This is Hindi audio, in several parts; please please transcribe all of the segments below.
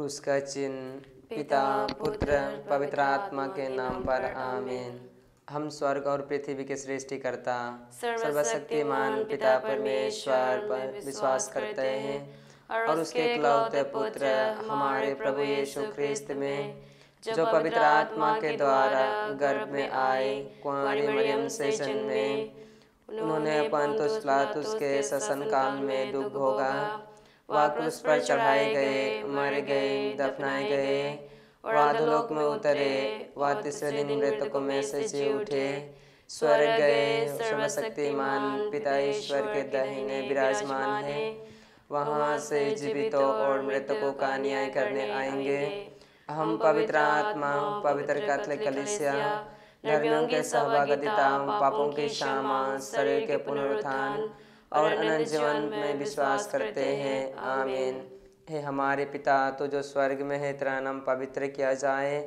उसका चिन्ह पिता पुत्र पवित्र आत्मा के नाम पर आमीन। हम स्वर्ग और पृथ्वी के सृष्टिकर्ता सर्वशक्तिमान पिता परमेश्वर पर विश्वास करते हैं और उसके इकलौते पुत्र हमारे प्रभु यीशु ख्रिस्त में जो पवित्र आत्मा के द्वारा गर्भ में आए, कुंवारी मरियम से जन्मे, उन्होंने पंतुस पिलातुस के शासन काल में दुख भोगा, वह क्रूस पर चढ़ाए गए, मर गए, दफनाए गए और अधोलोक में उतरे, वह तीसरे दिन मृतकों में से जी उठे, स्वर्ग गए, सर्वशक्तिमान पिता ईश्वर के दाहिने विराजमान है, वहाँ से जीवितों और मृतकों का न्याय करने आएंगे। हम पवित्र आत्मा, पवित्र कैथोलिक कलीसिया, धर्मियों के सहभागिता, पापों की क्षमा, शरीर के पुनरुत्थान और अनंत जीवन में विश्वास करते हैं। आमीन। हे हमारे पिता, तो जो स्वर्ग में है, तेरा नाम पवित्र किया जाए,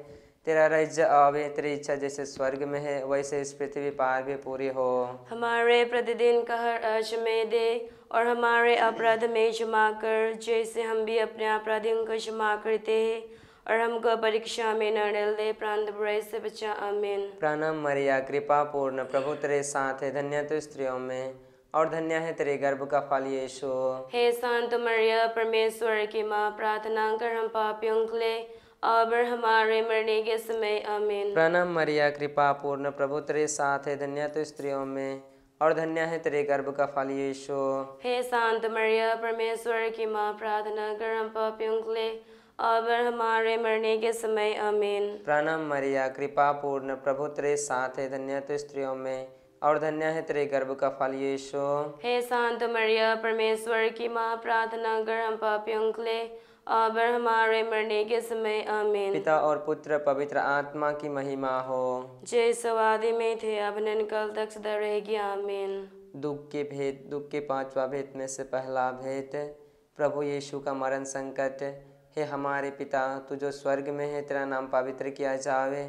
तेरा राज्य आवे, तेरी इच्छा जैसे स्वर्ग में है वैसे इस पृथ्वी पर भी पूरी हो। हमारे प्रतिदिन का हर आज में दे और हमारे अपराध में क्षमा कर, जैसे हम भी अपने अपराधियों को क्षमा करते हैं, और हमको परीक्षा में न डाल दे, परंतु बुराई से बचा। आमीन। प्रणाम मरिया, कृपा पूर्ण, प्रभु तेरे साथ है, धन्य तू स्त्रियों में और धन्य है तेरे गर्भ का फल यीशु। हे शांत मरिया, परमेश्वर की माँ, प्रार्थना कर हम पापियों के लिए अब हमारे मरने के समय। आमीन। प्रणाम मरिया, कृपा पूर्ण, प्रभु तेरे साथ है, धन्य तू स्त्रियों में और धन्य है तेरे गर्भ का फल यीशु। हे शांत मरिया, परमेश्वर की माँ, प्रार्थना कर हम पापियों के लिए अब हमारे मरने के समय। आमीन। प्रणाम मरिया, कृपा पूर्ण, प्रभु तेरे साथ है, धन्य तू स्त्रियों में और धन्य है तेरे गर्भ का फल यीशु। हे शांत मरिया, परमेश्वर की माँ, प्रार्थना कर हम पापियों के लिए अब हमारे मरने के समय। आमीन। पिता और पुत्र पवित्र आत्मा की महिमा हो, जैसे वादी में थे अब कल तक सदा रहेगी। आमीन। दुख के भेद, दुख के पांचवा भेद में से पहला भेद, प्रभु यीशु का मरण संकट। हे हमारे पिता, तू जो स्वर्ग में है, तेरा नाम पवित्र किया जावे,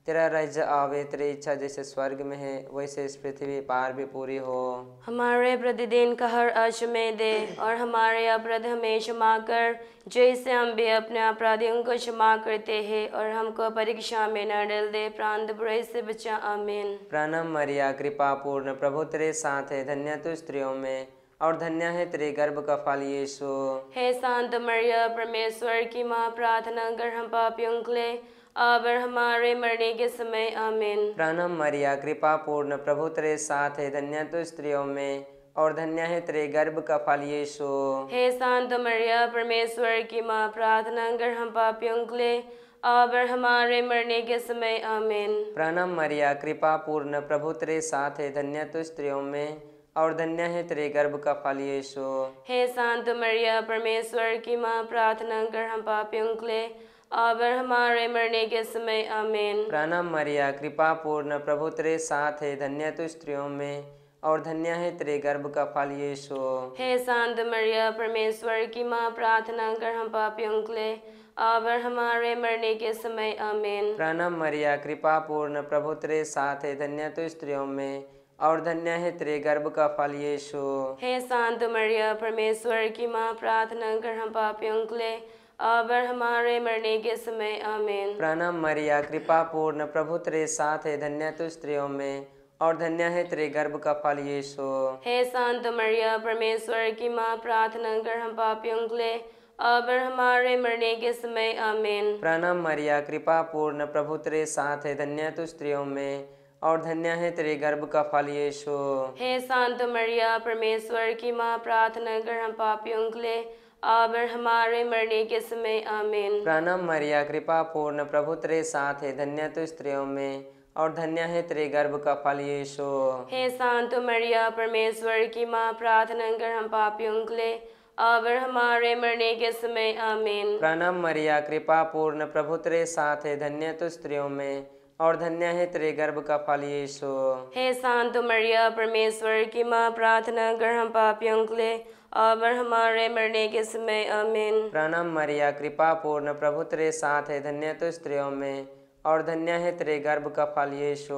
तेरा राज्य आवे, तेरी इच्छा जैसे स्वर्ग में है वैसे इस पृथ्वी पर भी पूरी हो। हमारे प्रतिदिन का हर आज में दे और हमारे अपराध हमें क्षमा कर, जैसे हम भी अपने अपराधियों को क्षमा करते हैं, और हमको परीक्षा में न डाल दे, परंतु बुराई से बचा। आमीन। प्रणाम मरिया, कृपा पूर्ण, प्रभु तेरे साथ है, धन्य तू स्त्रियों में और धन्य है तेरे गर्भ का फल यीशु। हे शांत मरिया, परमेश्वर की माँ, प्रार्थना कर हम पापियों के लिए अब हमारे मरने के समय। आमीन। प्रणाम मरिया, कृपा पूर्ण, प्रभु तेरे साथ है, धन्य तू स्त्रियों में और धन्य है तेरे गर्भ का फल यीशु। हे शांत मरिया, परमेश्वर की माँ, प्रार्थना कर हम पापियों के लिए अब हमारे मरने के समय। आमीन। प्रणाम मरिया, कृपा पूर्ण, प्रभु तेरे साथ है, धन्य तू स्त्रियों में और धन्य है तेरे गर्भ का फल यीशु। हे शांत मरिया, परमेश्वर की माँ, प्रार्थना कर हम पापियों के लिए अब हमारे मरने के समय। आमीन। प्रणाम मरिया, कृपा पूर्ण, प्रभु तेरे साथ है, धन्य तू स्त्रियों में और धन्य है तेरे गर्भ का फल यीशु। हे शांत मरिया, परमेश्वर की माँ, प्रार्थना कर हम पापियों के लिए अब हमारे मरने के समय। आमीन। प्रणाम मरिया, कृपा पूर्ण, प्रभु तेरे साथ है, धन्य तू स्त्रियों में और धन्य है तेरे गर्भ का फल यीशु। हे शांत मरिया, परमेश्वर की माँ, प्रार्थना कर हम पापियों के लिए अब हमारे मरने के समय। आमीन। प्रणाम मरिया, कृपा पूर्ण, प्रभु तेरे साथ है, धन्य तू स्त्रियों में और धन्य है तेरे गर्भ का फल यीशु। हे शांत मरिया, परमेश्वर की माँ, प्रार्थना कर हम पापियों के लिए अब हमारे मरने के समय। आमीन। प्रणाम मरिया, कृपा पूर्ण, प्रभु तेरे साथ है, धन्य तू स्त्रियों में और धन्य है तेरे गर्भ का फल यीशु। हे शांत मरिया, परमेश्वर की माँ, प्रार्थना कर हम पापियों के लिए अब हमारे मरने के समय। आमीन। प्रणाम मरिया, कृपा पूर्ण, प्रभु तेरे साथ है, धन्य तू स्त्रियों में और धन्य है तेरे गर्भ का फल यीशु। हे शांत मरिया, परमेश्वर की माँ, प्रार्थना कर हम पापियों के लिए अब हमारे मरने के समय। आमीन। प्रणाम मरिया, कृपा पूर्ण, प्रभु तेरे साथ है, धन्य तू स्त्रियों में और धन्य है तेरे गर्भ का फल यीशु। हे शांत मरिया, परमेश्वर की माँ, प्रार्थना कर हम पापियों के लिए अब हमारे मरने के समय। आमीन। प्रणाम मरिया, कृपा पूर्ण, प्रभु तेरे साथ है, धन्य तू स्त्रियों में और धन्य है तेरे गर्भ का फल यीशु।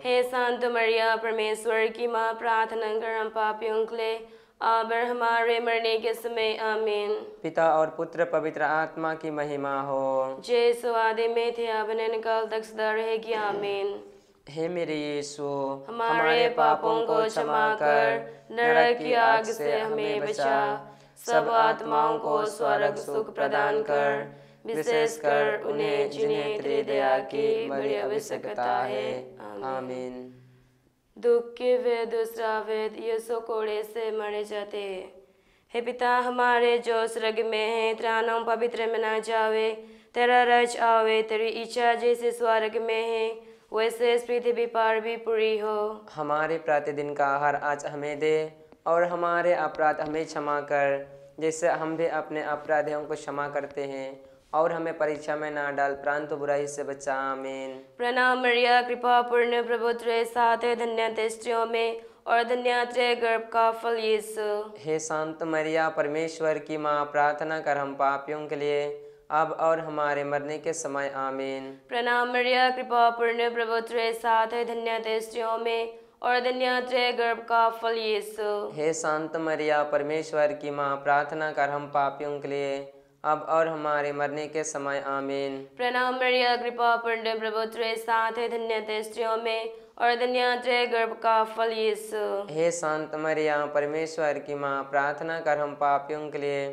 हे शांत मरिया, परमेश्वर की माँ, प्रार्थना कर हम पापियों के लिए अब और हमारे मरने के समय आमीन। पिता और पुत्र पवित्र आत्मा की महिमा हो, जैसो आदि में थे अब अनंत काल तक सदा रहेगी आमीन। हे मेरे यीशु, हमारे पापों को क्षमा कर नरक की आग से हमें बचा, सब आत्माओं को स्वर्ग सुख प्रदान कर, विशेषकर उन्हें जिन्हें तेरी दया की बड़ी आवश्यकता है। आमीन। दुख के वेद श्रावित यीशु कोड़े से मरे जाते। हे पिता हमारे जो स्वर्ग में है, तेरा नाम पवित्र मना जावे, तेरा राज्य आवे, तेरी इच्छा जैसे स्वर्ग में है वैसे इस पृथ्वी पर भी पूरी हो। हमारे प्रतिदिन का आहार आज हमें दे, और हमारे अपराध हमें क्षमा कर जैसे हम भी अपने अपराधियों को क्षमा करते हैं, और हमें परीक्षा में ना डाल परंतु बुराई से बचा। आमीन। प्रणाम मरिया, कृपा पूर्ण प्रभु तेरे साथ है, धन्य थे स्त्रियों में और धन्य तेरे गर्भ का फल यीशु। हे शांत मरिया, परमेश्वर की माँ, प्रार्थना कर हम पापियों के लिए अब और हमारे मरने के समय। आमीन। प्रणाम मरिया, कृपा पूर्ण प्रभु तेरे साथ है, धन्य थे स्त्रियों में और धन्य तेरे गर्भ का फल यीशु। हे शांत मरिया, परमेश्वर की माँ, प्रार्थना कर हम पापियों के लिए अब और हमारे मरने के समय। आमीन। प्रणाम मरिया, कृपा पूर्ण प्रभु तेरे साथ है, धन्य थे स्त्रियों में और धन्य तेरे गर्भ का फल यीशु। हे शांत मरिया, परमेश्वर की माँ, प्रार्थना कर हम पापियों के लिए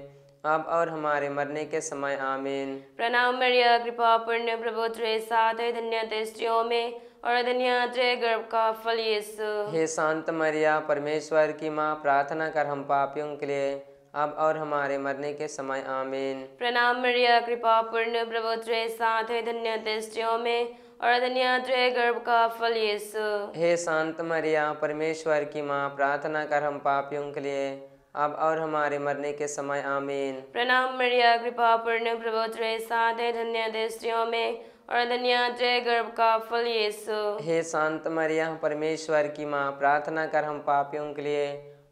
अब और हमारे मरने के समय। आमीन। प्रणाम मरिया, कृपा पूर्ण प्रभु तेरे साथ है, धन्य थे स्त्रियों में और धन्य तेरे गर्भ का फल यीशु। हे शांत मरिया, परमेश्वर की माँ, प्रार्थना कर हम पापियों के लिए अब और हमारे मरने के समय। आमीन। प्रणाम मरिया, कृपा पूर्ण प्रभु तेरे साथ है, धन्य थे स्त्रियों में और धन्य तेरे गर्भ का फल यीशु। हे शांत मरिया, परमेश्वर की माँ, प्रार्थना कर हम पापियों के लिए अब और हमारे मरने के समय। आमीन। प्रणाम मरिया, कृपा पूर्ण प्रभु तेरे साथ है, धन्य थे स्त्रियों में और धन्य तेरे गर्भ का फल यीशु। हे शांत मरिया, परमेश्वर की माँ, प्रार्थना कर हम पापियों के लिए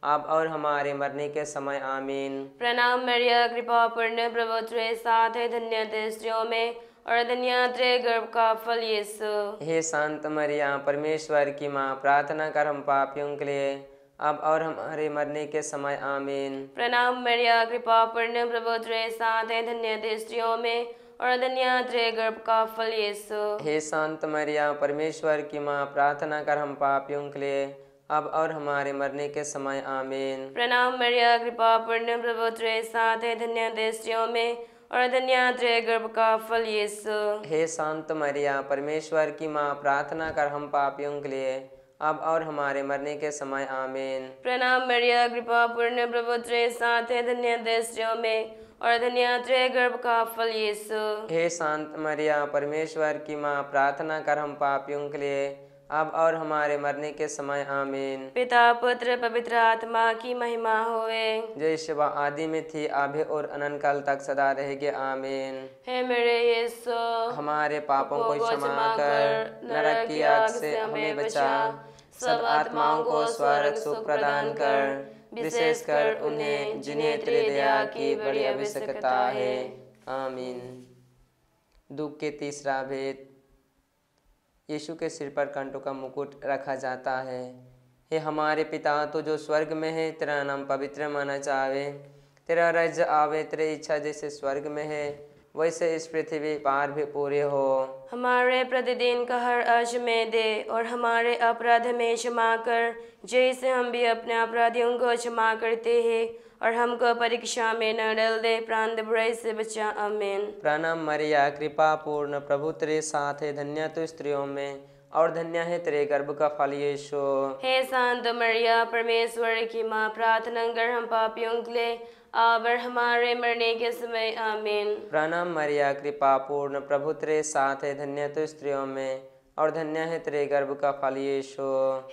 अब और हमारे मरने के समय। आमीन। प्रणाम मरिया, कृपा पूर्ण प्रभु तेरे साथ है, धन्य थे स्त्रियों में और धन्य तेरे गर्भ का फल यीशु। हे शांत मरिया, परमेश्वर की माँ, प्रार्थना कर हम पापियों के लिए अब और हमारे मरने के समय। आमीन। प्रणाम मरिया, कृपा पूर्ण प्रभु तेरे साथ है, धन्य थे स्त्रियों में और धन्य तेरे गर्भ का फल यीशु। हे शांत मरिया, परमेश्वर की माँ, प्रार्थना कर हम पापियों के लिए अब और हमारे मरने के समय। आमीन। प्रणाम मरिया, कृपा पूर्ण प्रभु तेरे साथ है, धन्य थे स्त्रियों में और धन्य तेरे गर्भ का फल यीशु। हे शांत मरिया, परमेश्वर की माँ, प्रार्थना कर हम पापियों के लिए अब और हमारे मरने के समय। आमीन। प्रणाम मरिया, कृपा पूर्ण प्रभु तेरे साथ है, धन्य थे स्त्रियों में और धन्य तेरे गर्भ का फल यीशु। हे शांत मरिया, परमेश्वर की माँ, प्रार्थना कर हम पापियों के लिए अब और हमारे मरने के समय। आमीन। पिता पुत्र पवित्र आत्मा की महिमा होवे, जैसे वह आदि में थी, अभी और अनंत काल तक सदा रहेगी। आमीन। हे मेरे यीशु, हमारे पापों को क्षमा कर नरक की आग से हमें बचा, सब आत्माओं को स्वर्ग सुख प्रदान कर, विशेषकर उन्हें जिन्हें तेरी दया की बड़ी आवश्यकता है। आमीन। दुख के तीसरा भेद, यीशु के सिर पर कंटों का मुकुट रखा जाता है। हे हमारे पिता, तो जो स्वर्ग में है, तेरा नाम पवित्र माना जावे, तेरा राज्य आवे, तेरी इच्छा जैसे स्वर्ग में है वैसे इस पृथ्वी पर भी पूरे हो। हमारे प्रतिदिन का हर आज में दे और हमारे अपराध में क्षमा कर जैसे हम भी अपने अपराधियों को क्षमा करते हैं, और हमको परीक्षा में न डाल दे, प्राण बुराई से बचा। आमीन। प्रणाम मरिया, कृपा पूर्ण प्रभु तेरे साथ है, धन्य तू स्त्रियों में और धन्य है तेरे गर्भ का फल यीशु। हे शांत मरिया, परमेश्वर की माँ, प्रार्थना कर हम पापियों के लिए अब और हमारे मरने के समय। आमीन। प्रणाम मरिया, कृपा पूर्ण प्रभु तेरे साथ है, धन्य तू स्त्रियों में और धन्य है तेरे गर्भ का फल यीशु।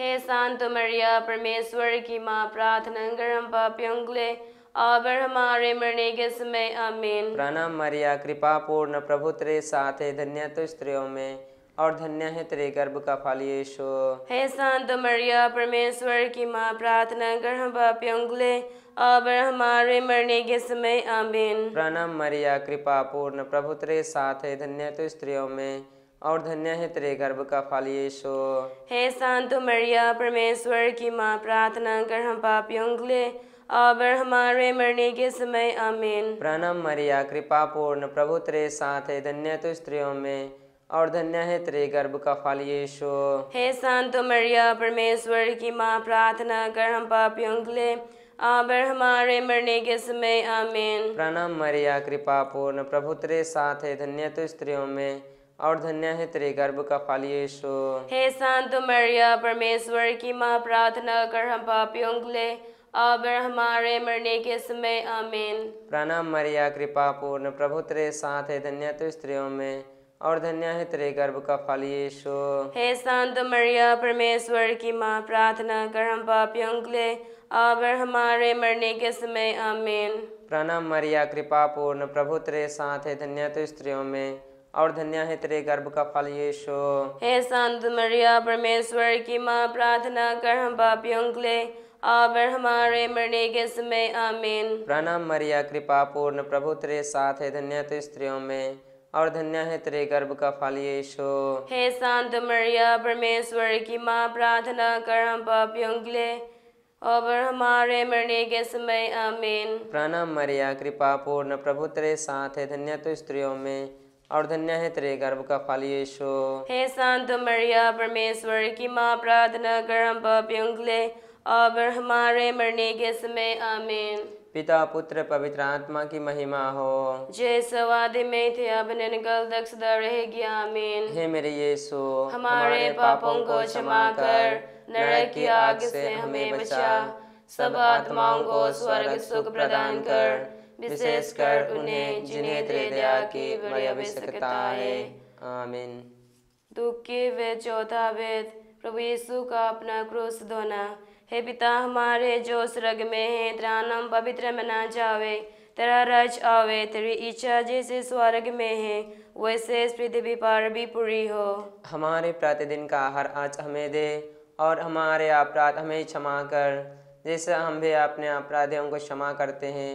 हे शांत मरिया, परमेश्वर की माँ, प्रार्थना कर हम पापियों के लिए अब और हमारे मरने के समय। आमीन। प्रणाम मरिया, कृपा पूर्ण प्रभु तेरे साथ है, धन्य तू स्त्रियों में और धन्य है तेरे गर्भ का फल यीशु। हे शांत मरिया, परमेश्वर की माँ, प्रार्थना कर हम पापियों के लिए अब और हमारे मरने के समय। आमीन। प्रणाम मरिया, कृपा पूर्ण प्रभु तेरे साथ है, धन्य तू स्त्रियों में और धन्य है तेरे गर्भ का फल यीशु। हे शांत मरिया, परमेश्वर की माँ, प्रार्थना कर हम पापियों के लिए और हमारे मरने के समय आमीन। प्रणाम मरिया, कृपा पूर्ण, प्रभु तेरे साथ है, धन्य तू स्त्रियों में और धन्य है तेरे गर्भ का फल यीशु। हे संत मरिया, परमेश्वर की माँ, प्रार्थना कर हम पापियों के लिए अब हमारे मरने के समय आमीन। प्रणाम मरिया, कृपा पूर्ण, प्रभु तेरे साथ है, धन्य तू स्त्रियों में और धन्य है तेरे गर्भ का फल यीशु। हे संत मरिया, परमेश्वर की माँ, प्रार्थना कर हम पापियों के लिए अब हमारे मरने के समय आमीन। प्रणाम मरिया, कृपा पूर्ण, प्रभु तेरे साथ है, धन्य तू स्त्रियों में और धन्य है तेरे गर्भ का फल यीशु। हे संत मरिया, परमेश्वर की माँ, प्रार्थना कर हम पापियों के लिए अब हमारे मरने के समय आमीन। प्रणाम मरिया, कृपा पूर्ण, प्रभु तेरे साथ है, धन्य तू स्त्रियों में और धन्य है तेरे गर्भ का फल यीशु। हे संत मरिया, परमेश्वर की माँ, प्रार्थना कर हम पापियों के लिए अब हमारे मरने के समय आमीन। प्रणाम मरिया, कृपा पूर्ण, प्रभु तेरे साथ है, धन्य तू स्त्रियों में और धन्य है तेरे गर्भ का फल यीशु। हे संत मरिया, परमेश्वर की माँ, प्रार्थना कर हम पापियों के लिए अब हमारे मरने के समय आमीन। प्रणाम मरिया, कृपा पूर्ण, प्रभु तेरे साथ है, धन्य तू स्त्रियों में और धन्य है तेरे गर्भ का फल यीशु। हे संत मरिया, परमेश्वर की माँ, प्रार्थना कर हम पापियों के लिए अब हमारे मरने के समय आमीन। पिता पुत्र पवित्र आत्मा की महिमा हो, जैसे वादे में थे अब निकल तक सदा रहेगी आमीन। हे मेरे यीशु, हमारे पापों को क्षमा कर, नरक की आग से हमें बचा, सब आत्माओं को स्वर्ग सुख प्रदान कर, विशेषकर उन्हें जिन्हें तेरे दया की बड़ी आवश्यकता है। आमीन। दुख के वे चौथा वेद, प्रभु यीशु का अपना क्रूस धोना। हे पिता हमारे जो स्वर्ग में है, तेरा नाम पवित्र मना जावे, तेरा राज आवे, तेरी इच्छा जैसे स्वर्ग में है वैसे इस पृथ्वी पर भी पूरी हो। हमारे प्रतिदिन का आहार आज हमें दे और हमारे अपराध हमें क्षमा कर, जैसे हम भी अपने अपराधियों को क्षमा करते हैं,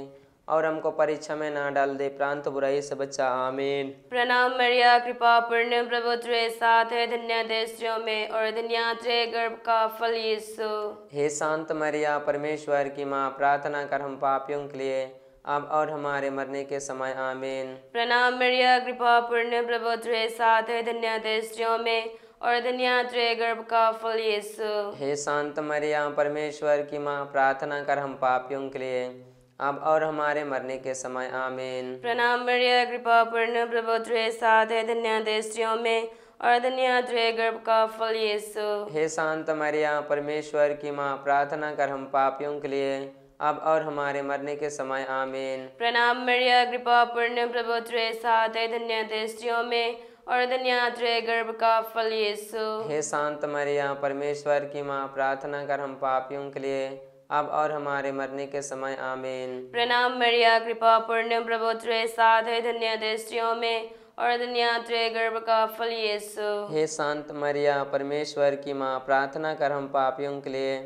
और हमको परीक्षा में ना डाल दे, प्रांत बुराई से बचा। आमीन। प्रणाम मरिया, कृपा पूर्ण, प्रभु तेरे साथ है, धन्य है स्त्रियों में और धन्य तेरे गर्भ का फल यीशु। हे शांत मरिया, परमेश्वर की माँ, प्रार्थना कर हम पापियों के लिए अब और हमारे मरने के समय। आमीन। प्रणाम मरिया, कृपा पूर्ण, प्रभु तेरे साथ है, धन्य है स्त्रियों में और धन्य तेरे गर्भ का फल यीशु। हे शांत मरिया, परमेश्वर की माँ, प्रार्थना कर हम पापियों के लिए अब और हमारे मरने के समय। आमीन। प्रणाम मरिया, कृपा पूर्ण, प्रभु तेरे साथ है, धन्य है स्त्रियों में और धन्य तेरे गर्भ का फल यीशु। हे शांत मरिया, परमेश्वर की माँ, प्रार्थना कर हम पापियों के लिए अब और हमारे मरने के समय। आमीन। प्रणाम मरिया, कृपा पूर्ण, प्रभु तेरे साथ है, धन्य है स्त्रियों में और धन्य तेरे गर्भ का फल यीशु। हे शांत मरिया, परमेश्वर की माँ, प्रार्थना कर हम पापियों के लिए अब और हमारे मरने के समय। आमीन। प्रणाम मरिया, कृपा पूर्ण, प्रभु तेरे साथ है, धन्य है स्त्रियों में और धन्य तेरे गर्भ का फल यीशु। हे शांत मरिया, परमेश्वर की माँ, प्रार्थना कर हम पापियों के लिए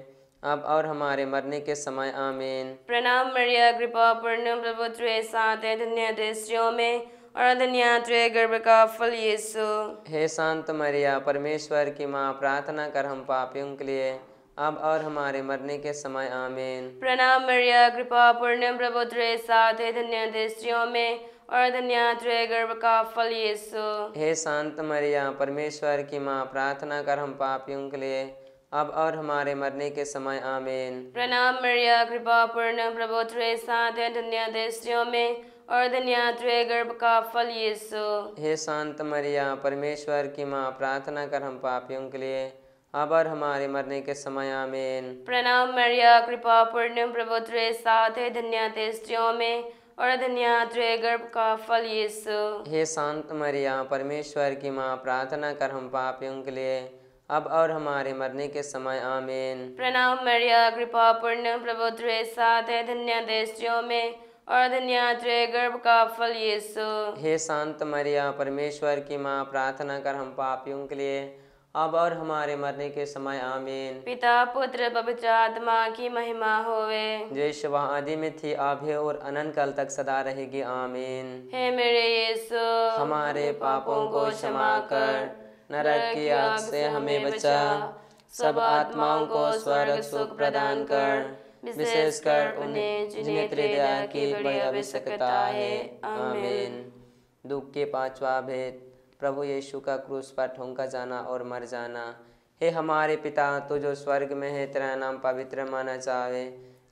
अब और हमारे मरने के समय। आमीन। प्रणाम मरिया, कृपा पूर्ण, प्रभु तेरे साथ है, धन्य है स्त्रियों में और धन्य तेरे गर्भ का फल यीशु। हे शांत मरिया, परमेश्वर की माँ, प्रार्थना कर हम पापियों के लिए अब और हमारे मरने के समय। आमीन। प्रणाम मरिया, कृपा पूर्ण, प्रभु तेरे साथ है, धन्य है स्त्रियों में और धन्य तेरे गर्भ का फल यीशु। हे शांत मरिया, परमेश्वर की माँ, प्रार्थना कर हम पापियों के लिए अब और हमारे मरने के समय। आमीन। प्रणाम मरिया, कृपा पूर्ण, प्रभु तेरे साथ है, धन्य है स्त्रियों में और धन्य तेरे गर्भ का फल यीशु। हे शांत मरिया, परमेश्वर की माँ, प्रार्थना कर हम पापियों के लिए अब और हमारे मरने के समय। आमीन। प्रणाम मरिया, कृपा पूर्ण, प्रभु तेरे साथ है, धन्य है स्त्रियों में और धन्य तेरे गर्भ का फल यीशु। हे शांत मरिया, परमेश्वर की माँ, प्रार्थना कर हम पापियों के लिए अब और हमारे मरने के समय। आमीन। प्रणाम मरिया, कृपा पूर्ण, प्रभु तेरे साथ है, धन्य है स्त्रियों में और धन्य तेरे गर्भ का फल यीशु। हे शांत मरिया, परमेश्वर की माँ, प्रार्थना कर हम पापियों के लिए अब और हमारे मरने के समय। आमीन। पिता पुत्र पवित्र आत्मा की महिमा होवे, जैसे वह आदि में थी, अब है और अनंत काल तक सदा रहेगी। आमीन। हे मेरे यीशु, हमारे पापों को क्षमा कर, नरक की आग से हमें बचा, सब आत्माओं को स्वर्ग सुख प्रदान कर, विशेषकर उन्हें जिन्हें तेरी दया की बड़ी आवश्यकता है। आमीन। दुख के पांचवा भेद, प्रभु यीशु का क्रूस पर ठोंका जाना और मर जाना। हे हमारे पिता, तू जो स्वर्ग में है, तेरा नाम पवित्र माना जावे,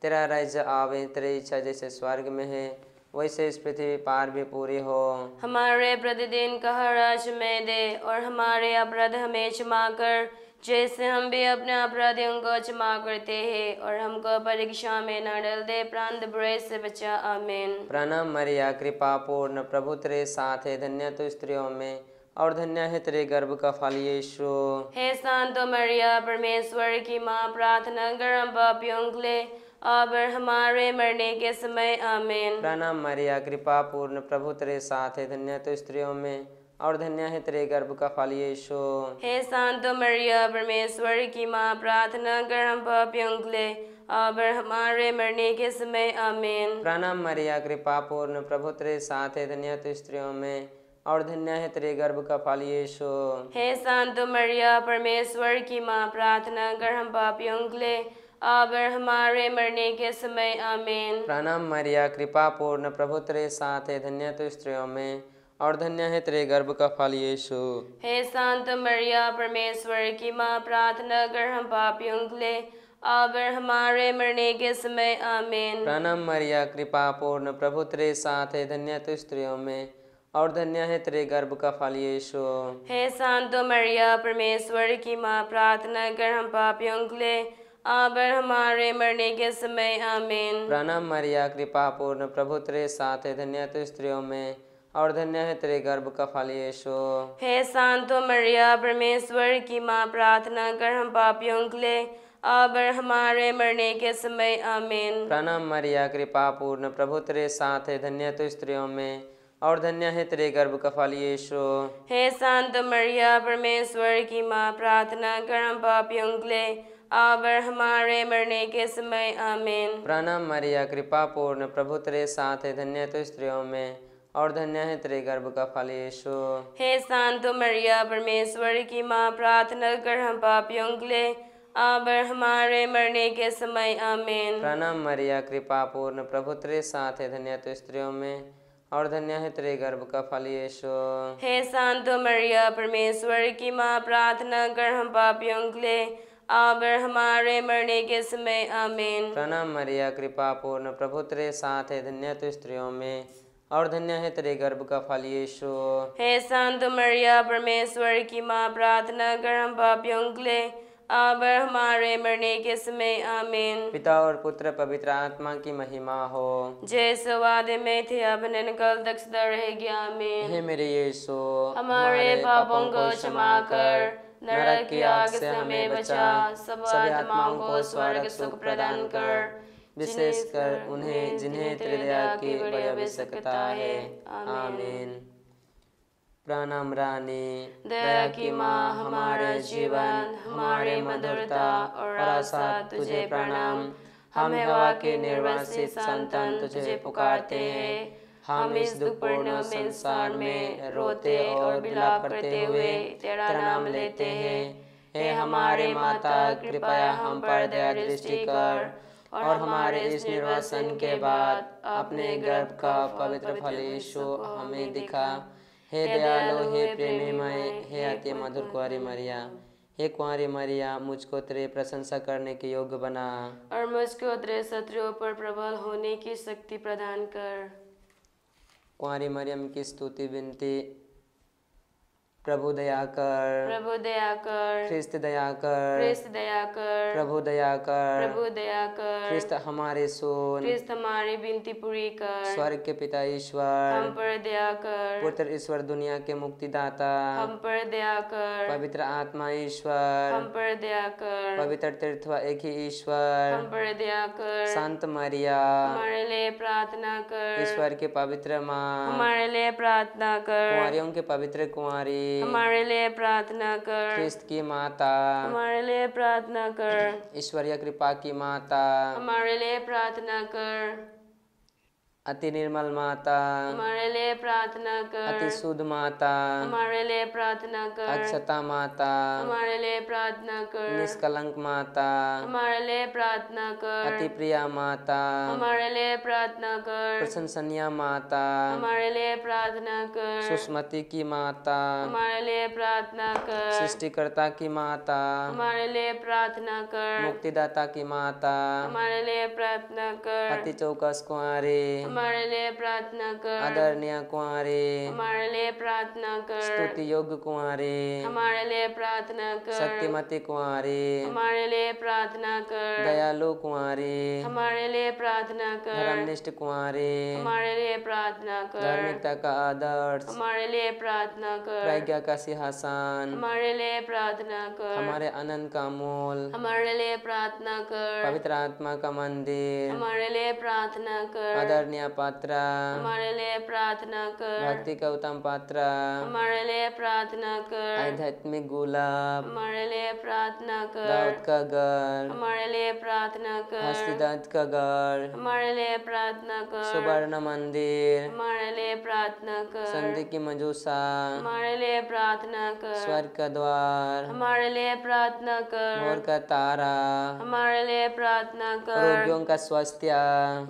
तेरा राज्य आवे, तेरी इच्छा जैसे स्वर्ग में है वैसे इस पृथ्वी पार भी पूरी हो। हमारे प्रतिदिन का हर आज हमें दे, और हमारे अपराध हमें क्षमा कर जैसे हम भी अपने अपराधियों को क्षमा करते हैं, और हमको परीक्षा में न डाल दे, प्राण बुराई से बचा। आमीन। प्रणाम मरिया, कृपा पूर्ण, प्रभु तेरे साथ है, धन्य तू स्त्रियों में और धन्य है तेरे गर्भ का फल यीशु। हे सांतो मरिया, परमेश्वर की माँ, प्रार्थना कर हम पापियों के लिए अब और हमारे मरने के समय। आमीन। प्रणाम मरिया, कृपा पूर्ण, प्रभु तेरे साथ है, धन्य तू स्त्रियों में और धन्य है तेरे गर्भ का फल यीशु। हे सांतो मरिया, परमेश्वर की माँ, प्रार्थना कर हम पापियों के लिए अब और हमारे मरने के समय। आमीन। प्रणाम मरिया, कृपा पूर्ण, प्रभु तेरे साथ है, धन्य तू स्त्रियों में और धन्य है तेरे गर्भ का फल यीशु। हे सांतो मरिया, परमेश्वर की माँ, प्रार्थना कर हम पापियों के लिए अब और हमारे मरने के समय। आमीन। प्रणाम मरिया, कृपा पूर्ण, प्रभु तेरे साथ है, धन्य तू स्त्रियों में और धन्य है तेरे गर्भ का फल यीशु। हे सांतो मरिया, परमेश्वर की माँ, प्रार्थना कर हम पापियों के लिए अब और हमारे मरने के समय। आमीन। प्रणाम मरिया, कृपा पूर्ण, प्रभु तेरे साथ है, धन्य तू स्त्रियों में और धन्य है तेरे गर्भ का फल यीशु। हे सांतो मरिया, परमेश्वर की माँ, प्रार्थना कर हम पापियों के लिए अब और हमारे मरने के समय। आमीन। प्रणाम मरिया, कृपा पूर्ण, प्रभु तेरे साथ है, धन्य तू स्त्रियों में और धन्य है तेरे गर्भ का फल यीशु। हे सांतो मरिया, परमेश्वर की माँ, प्रार्थना कर हम पापियों के लिए अब और हमारे मरने के समय। आमीन। प्रणाम मरिया, कृपा पूर्ण, प्रभु तेरे साथ है, धन्य तू स्त्रियों में और धन्य है तेरे गर्भ का फल यीशु। हे सांतो मरिया, परमेश्वर की माँ, प्रार्थना कर हम पापियों के लिए अब और हमारे मरने के समय। आमीन। प्रणाम मरिया, कृपा पूर्ण, प्रभु तेरे साथ है, धन्य तू स्त्रियों में और धन्य है तेरे गर्भ का फल यीशु। हे सांतो मरिया, परमेश्वर की माँ, प्रार्थना कर हम पापियों के लिए अब और हमारे मरने के समय। आमीन। प्रणाम मरिया, कृपा पूर्ण, प्रभु तेरे साथ है, धन्य तू स्त्रियों में और धन्य है तेरे गर्भ का फल यीशु। हे सांतो मरिया, परमेश्वर की माँ, प्रार्थना कर हम पापियों के लिए अब और हमारे मरने के समय। आमीन। प्रणाम मरिया, कृपा पूर्ण, प्रभु तेरे साथ है, धन्य तू स्त्रियों में और धन्य है तेरे गर्भ का फल यीशु। हे सांतो मरिया, परमेश्वर की माँ, प्रार्थना कर हम पापियों के लिए अब और हमारे मरने के समय। आमीन। पिता और पुत्र पवित्र आत्मा की महिमा हो, जैसे वादे में थे अब कल तक सदा रहेगी। आमीन। हे मेरे यीशु, हमारे पापों को क्षमा कर, नरक की आग से हमें बचा, सब आत्माओं को स्वर्ग सुख प्रदान कर, विशेषकर उन्हें जिन्हें तेरी दया की बड़ी आवश्यकता है। आमीन। प्रणाम रानी, दया की माँ, हमारा जीवन, हमारे मधुरता और आशा तुझे प्रणाम। हम हवा के निर्वासित संतान तुझे पुकारते हैं। हम इस दुखपूर्ण संसार में रोते और विलाप करते हुए तेरा नाम लेते हैं। हे हमारे माता, कृपया हम पर दया दृष्टि कर और हमारे इस निर्वासन के बाद अपने गर्भ का पवित्र फल यीशु हमें दिखा। हे दयालु, हे प्रेमीमय, हे अति मधुर कुंवारी मरिया, हे कुंवारी मरिया, मुझको तेरे प्रशंसा करने के योग्य बना और मुझको तेरे शत्रुओं पर प्रबल होने की शक्ति प्रदान कर। कुंवारी मरियम की स्तुति विनती। प्रभु दया कर, प्रभु दया कर, ख्रिस्त दया कर, ख्रिस्त दया कर, प्रभु दया कर, प्रभु दया कर, ख्रिस्त हमारे सुन, ख्रिस्त हमारी विनती पूरी कर। स्वर्ग के पिता ईश्वर, हम पर दया कर, पुत्र ईश्वर दुनिया के मुक्तिदाता, हम पर दया कर, पवित्र आत्मा ईश्वर, हम पर दया कर, पवित्र तीर्थ एक ही ईश्वर, हम पर दया कर, संत मरिया, हमारे लिए प्रार्थना कर, ईश्वर के पवित्र माँ, हमारे लिए प्रार्थना कर, कुंवारियों के पवित्र कुंवारी, हमारे लिए प्रार्थना कर, ख्रिस्त की माता, हमारे लिए प्रार्थना कर, ईश्वरीय कृपा की माता, हमारे लिए प्रार्थना कर, अति निर्मल माता, हमारे लिए प्रार्थना कर। अति शुद्ध माता, हमारे लिए प्रार्थना कर। अक्षता माता, हमारे लिए प्रार्थना कर। निष्कलंक माता, हमारे लिए प्रार्थना कर। अति प्रिया माता, हमारे लिए प्रार्थना कर। प्रशंसनीय माता, हमारे लिए प्रार्थना कर। सुष्मति की माता, हमारे लिए प्रार्थना कर। सृष्टिकर्ता की माता, हमारे लिए प्रार्थना कर। मुक्तिदाता की माता, हमारे लिए प्रार्थना कर। अति चौकस कुंवारी, हमारे लिए प्रार्थना कर। आदरणीय कुंवारी, हमारे लिए प्रार्थना कर। स्तुति योग्य कुंवारी, हमारे लिए प्रार्थना कर। शक्तिमती कुंवारी, हमारे लिए प्रार्थना कर। दयालु कुंवारी, हमारे लिए प्रार्थना कर। धर्मनिष्ठ कुंवारी, हमारे लिए प्रार्थना कर। धार्मिकता का आदर्श, हमारे लिए प्रार्थना कर। प्रज्ञा का सिंहासन, हमारे लिए प्रार्थना कर। हमारे अनंत का मूल, हमारे लिए प्रार्थना कर। पवित्र आत्मा का मंदिर, हमारे लिए प्रार्थना कर। आदरणीय पात्र, हमारे लिए प्रार्थना कर। भक्ति का उत्तम पात्र, हमारे लिए प्रार्थना कर। आध्यात्मिक गुलाब, हमारे लिए प्रार्थना कर। दाऊद का घर, हमारे लिए प्रार्थना कर। हस्तिदात का घर, हमारे लिए प्रार्थना कर। सुवर्ण मंदिर, हमारे लिए प्रार्थना कर। संधि की मजूसा, हमारे लिए प्रार्थना कर। स्वर्ग का द्वार, हमारे लिए प्रार्थना कर। भोर का तारा, हमारे लिए प्रार्थना कर। रोगियों का स्वास्थ्य,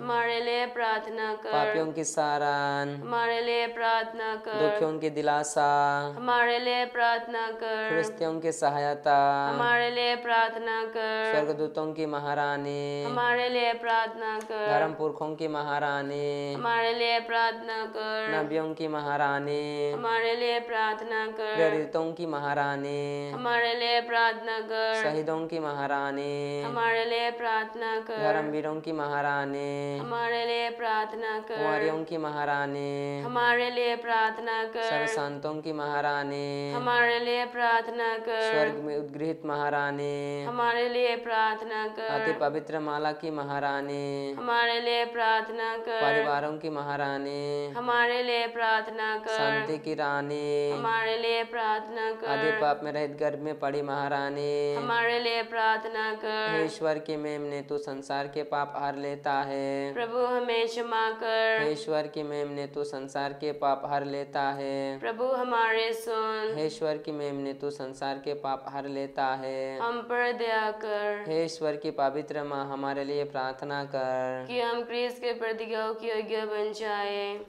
हमारे लिए प्रार्थना कर। पापियों की सारान, हमारे लिए प्रार्थना कर। दुखियों की दिलासा, हमारे लिए प्रार्थना कर। ख्रिस्तियों की सहायता, हमारे लिए प्रार्थना कर। स्वर्गदूतों की महारानी, हमारे लिए प्रार्थना कर। धर्म पुरखों की महारानी, हमारे लिए प्रार्थना कर। नबियों की महारानी, हमारे लिए प्रार्थना कर। प्रेरितों की महारानी, हमारे लिए प्रार्थना कर। शहीदों की महारानी, हमारे लिए प्रार्थना कर। धर्मवीरों की महारानी, हमारे लिए प्रार्थना कर। कुंवारियों की महारानी, हमारे लिए प्रार्थना कर। सर्व संतों की महारानी, हमारे लिए प्रार्थना कर। स्वर्ग में उद्गृहित महारानी, हमारे लिए प्रार्थना अति कर। पवित्र माला की महारानी, हमारे लिए प्रार्थना कर। परिवारों की महारानी, हमारे लिए प्रार्थना कर। शांति की रानी, हमारे लिए प्रार्थना आदि कर। पाप में रहित गर्भ में पड़ी महारानी, हमारे लिए प्रार्थना हे कर। ईश्वर की मेमने तू संसार के पाप हार लेता है, प्रभु हमें क्षमा कर। हे ईश्वर की मेमने तू संसार के पाप हार लेता है, प्रभु हमारे सुन। हे ईश्वर की मेमने तू संसार के पाप हार लेता है, हम पर दया कर हे ईश्वर की पवित्र माँ हमारे लिए प्रार्थना कर। कि हम क्रिस के प्रतिज्ञाओं के योग्य बन जाए।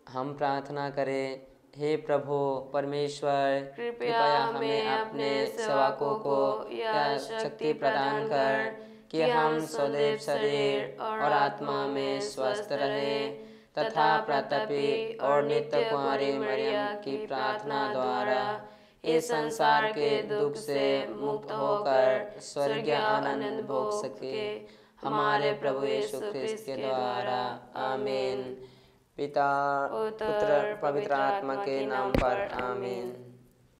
हम प्रार्थना करें, हे प्रभु परमेश्वर, कृपया हमें अपने सेवकों को यह शक्ति प्रदान कर कि हम सदैव शरीर और आत्मा में स्वस्थ रहें तथा प्रतापी और नित्य कुंवारी मरियम की प्रार्थना द्वारा इस संसार के दुख से मुक्त होकर स्वर्गीय आनंद भोग सके। हमारे प्रभु यीशु ख्रिस्त के द्वारा। आमीन। पिता पुत्र पवित्र आत्मा के नाम पर आमीन।